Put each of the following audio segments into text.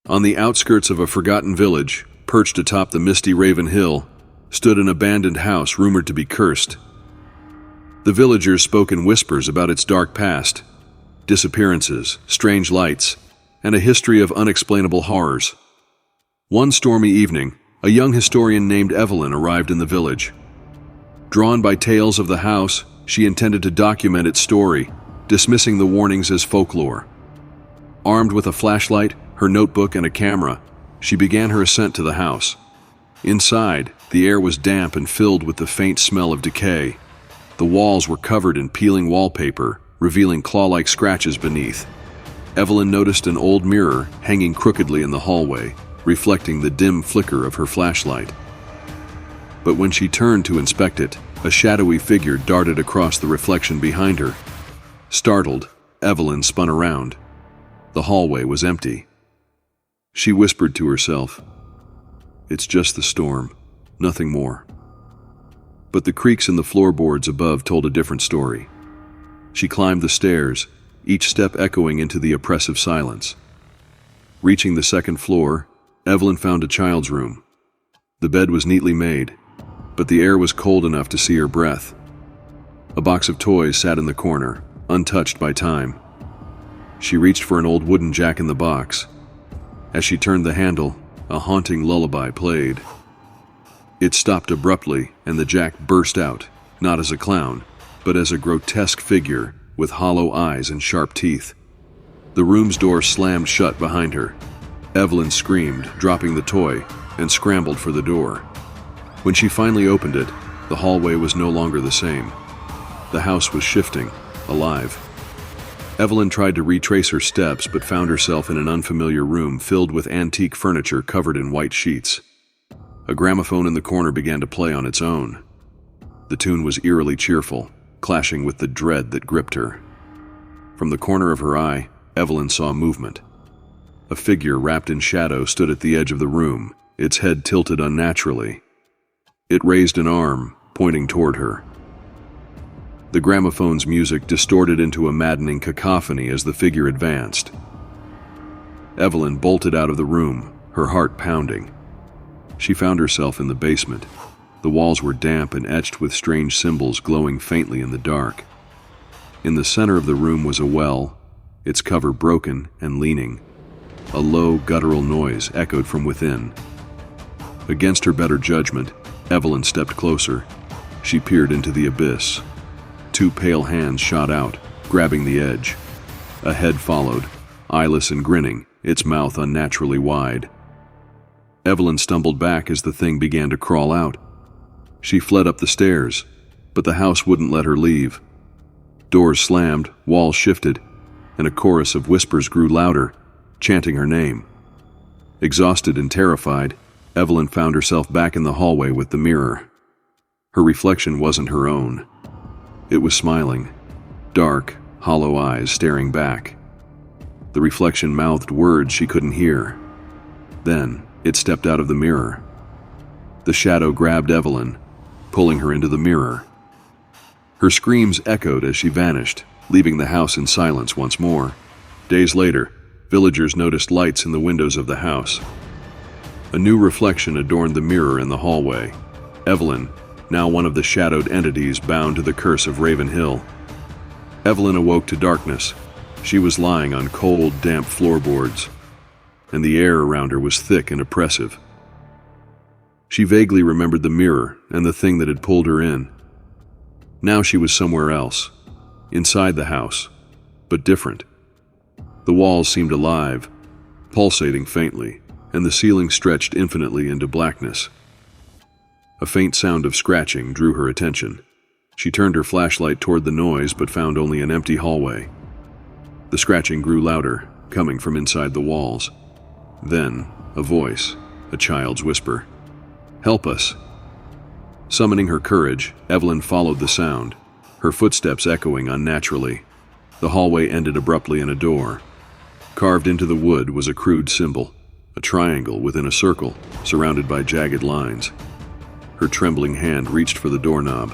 On the outskirts of a forgotten village, perched atop the misty Raven Hill, stood an abandoned house rumored to be cursed. The villagers spoke in whispers about its dark past, disappearances, strange lights, and a history of unexplainable horrors. One stormy evening, a young historian named Evelyn arrived in the village. Drawn by tales of the house, she intended to document its story, dismissing the warnings as folklore. Armed with a flashlight, her notebook, and a camera, she began her ascent to the house. Inside, the air was damp and filled with the faint smell of decay. The walls were covered in peeling wallpaper, revealing claw-like scratches beneath. Evelyn noticed an old mirror hanging crookedly in the hallway, reflecting the dim flicker of her flashlight. But when she turned to inspect it, a shadowy figure darted across the reflection behind her. Startled, Evelyn spun around. The hallway was empty. She whispered to herself, "It's just the storm, nothing more." But the creaks in the floorboards above told a different story. She climbed the stairs, each step echoing into the oppressive silence. Reaching the second floor, Evelyn found a child's room. The bed was neatly made, but the air was cold enough to see her breath. A box of toys sat in the corner, untouched by time. She reached for an old wooden jack-in-the-box. As she turned the handle, a haunting lullaby played. It stopped abruptly, and the jack burst out, not as a clown, but as a grotesque figure with hollow eyes and sharp teeth. The room's door slammed shut behind her. Evelyn screamed, dropping the toy, and scrambled for the door. When she finally opened it, the hallway was no longer the same. The house was shifting, alive. Evelyn tried to retrace her steps but found herself in an unfamiliar room filled with antique furniture covered in white sheets. A gramophone in the corner began to play on its own. The tune was eerily cheerful, clashing with the dread that gripped her. From the corner of her eye, Evelyn saw movement. A figure wrapped in shadow stood at the edge of the room, its head tilted unnaturally. It raised an arm, pointing toward her. The gramophone's music distorted into a maddening cacophony as the figure advanced. Evelyn bolted out of the room, her heart pounding. She found herself in the basement. The walls were damp and etched with strange symbols glowing faintly in the dark. In the center of the room was a well, its cover broken and leaning. A low, guttural noise echoed from within. Against her better judgment, Evelyn stepped closer. She peered into the abyss. Two pale hands shot out, grabbing the edge. A head followed, eyeless and grinning, its mouth unnaturally wide. Evelyn stumbled back as the thing began to crawl out. She fled up the stairs, but the house wouldn't let her leave. Doors slammed, walls shifted, and a chorus of whispers grew louder, chanting her name. Exhausted and terrified, Evelyn found herself back in the hallway with the mirror. Her reflection wasn't her own. It was smiling, dark, hollow eyes staring back. The reflection mouthed words she couldn't hear. Then, it stepped out of the mirror. The shadow grabbed Evelyn, pulling her into the mirror. Her screams echoed as she vanished, leaving the house in silence once more. Days later, villagers noticed lights in the windows of the house. A new reflection adorned the mirror in the hallway. Evelyn, now one of the shadowed entities bound to the curse of Raven Hill. Evelyn awoke to darkness. She was lying on cold, damp floorboards, and the air around her was thick and oppressive. She vaguely remembered the mirror and the thing that had pulled her in. Now she was somewhere else, inside the house, but different. The walls seemed alive, pulsating faintly, and the ceiling stretched infinitely into blackness. A faint sound of scratching drew her attention. She turned her flashlight toward the noise but found only an empty hallway. The scratching grew louder, coming from inside the walls. Then, a voice, a child's whisper. "Help us." Summoning her courage, Evelyn followed the sound, her footsteps echoing unnaturally. The hallway ended abruptly in a door. Carved into the wood was a crude symbol, a triangle within a circle, surrounded by jagged lines. Her trembling hand reached for the doorknob.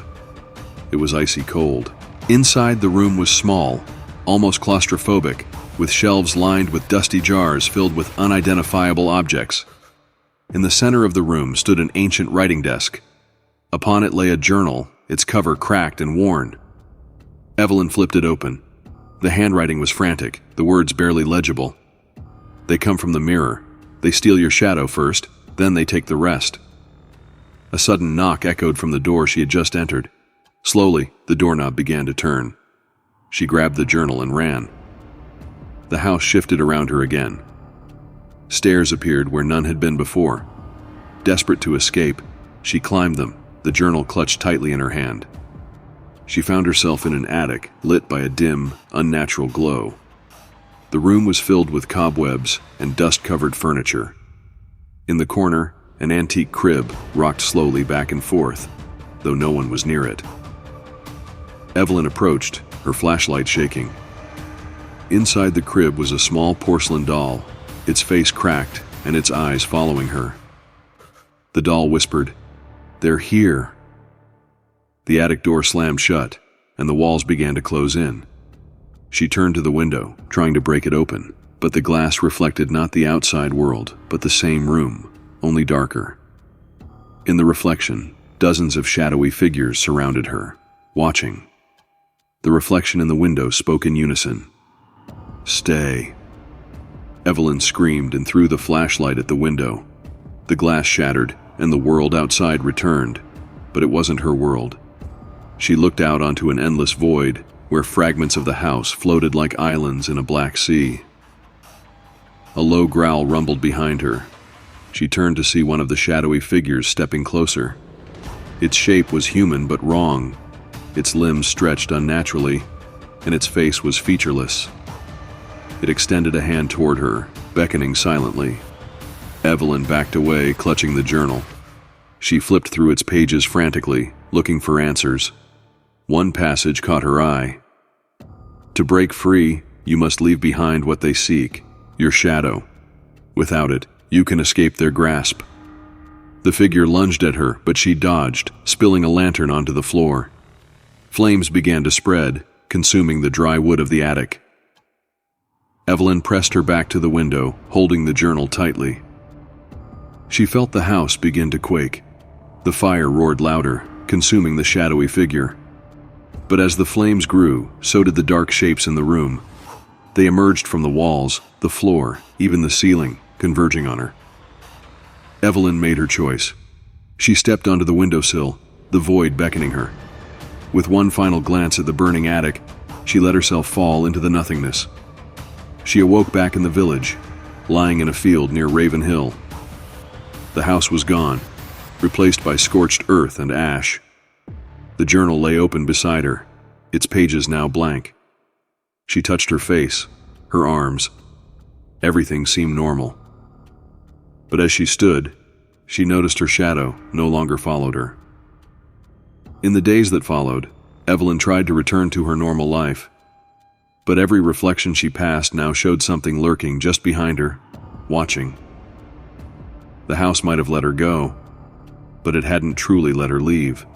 It was icy cold. Inside, the room was small, almost claustrophobic, with shelves lined with dusty jars filled with unidentifiable objects. In the center of the room stood an ancient writing desk. Upon it lay a journal, its cover cracked and worn. Evelyn flipped it open. The handwriting was frantic, the words barely legible. "They come from the mirror. They steal your shadow first, then they take the rest." A sudden knock echoed from the door she had just entered. Slowly, the doorknob began to turn. She grabbed the journal and ran. The house shifted around her again. Stairs appeared where none had been before. Desperate to escape, she climbed them, the journal clutched tightly in her hand. She found herself in an attic, lit by a dim, unnatural glow. The room was filled with cobwebs and dust-covered furniture. In the corner, an antique crib rocked slowly back and forth, though no one was near it. Evelyn approached, her flashlight shaking. Inside the crib was a small porcelain doll, its face cracked and its eyes following her. The doll whispered, "They're here." The attic door slammed shut, and the walls began to close in. She turned to the window, trying to break it open, but the glass reflected not the outside world, but the same room, only darker. In the reflection, dozens of shadowy figures surrounded her, watching. The reflection in the window spoke in unison. "Stay." Evelyn screamed and threw the flashlight at the window. The glass shattered, and the world outside returned, but it wasn't her world. She looked out onto an endless void, where fragments of the house floated like islands in a black sea. A low growl rumbled behind her. She turned to see one of the shadowy figures stepping closer. Its shape was human but wrong. Its limbs stretched unnaturally, and its face was featureless. It extended a hand toward her, beckoning silently. Evelyn backed away, clutching the journal. She flipped through its pages frantically, looking for answers. One passage caught her eye. "To break free, you must leave behind what they seek, your shadow. Without it, you can escape their grasp." The figure lunged at her, but she dodged, spilling a lantern onto the floor. Flames began to spread, consuming the dry wood of the attic. Evelyn pressed her back to the window, holding the journal tightly. She felt the house begin to quake. The fire roared louder, consuming the shadowy figure. But as the flames grew, so did the dark shapes in the room. They emerged from the walls, the floor, even the ceiling, converging on her. Evelyn made her choice. She stepped onto the windowsill, the void beckoning her. With one final glance at the burning attic, she let herself fall into the nothingness. She awoke back in the village, lying in a field near Raven Hill. The house was gone, replaced by scorched earth and ash. The journal lay open beside her, its pages now blank. She touched her face, her arms. Everything seemed normal. But as she stood, she noticed her shadow no longer followed her. In the days that followed, Evelyn tried to return to her normal life. But every reflection she passed now showed something lurking just behind her, watching. The house might have let her go, but it hadn't truly let her leave.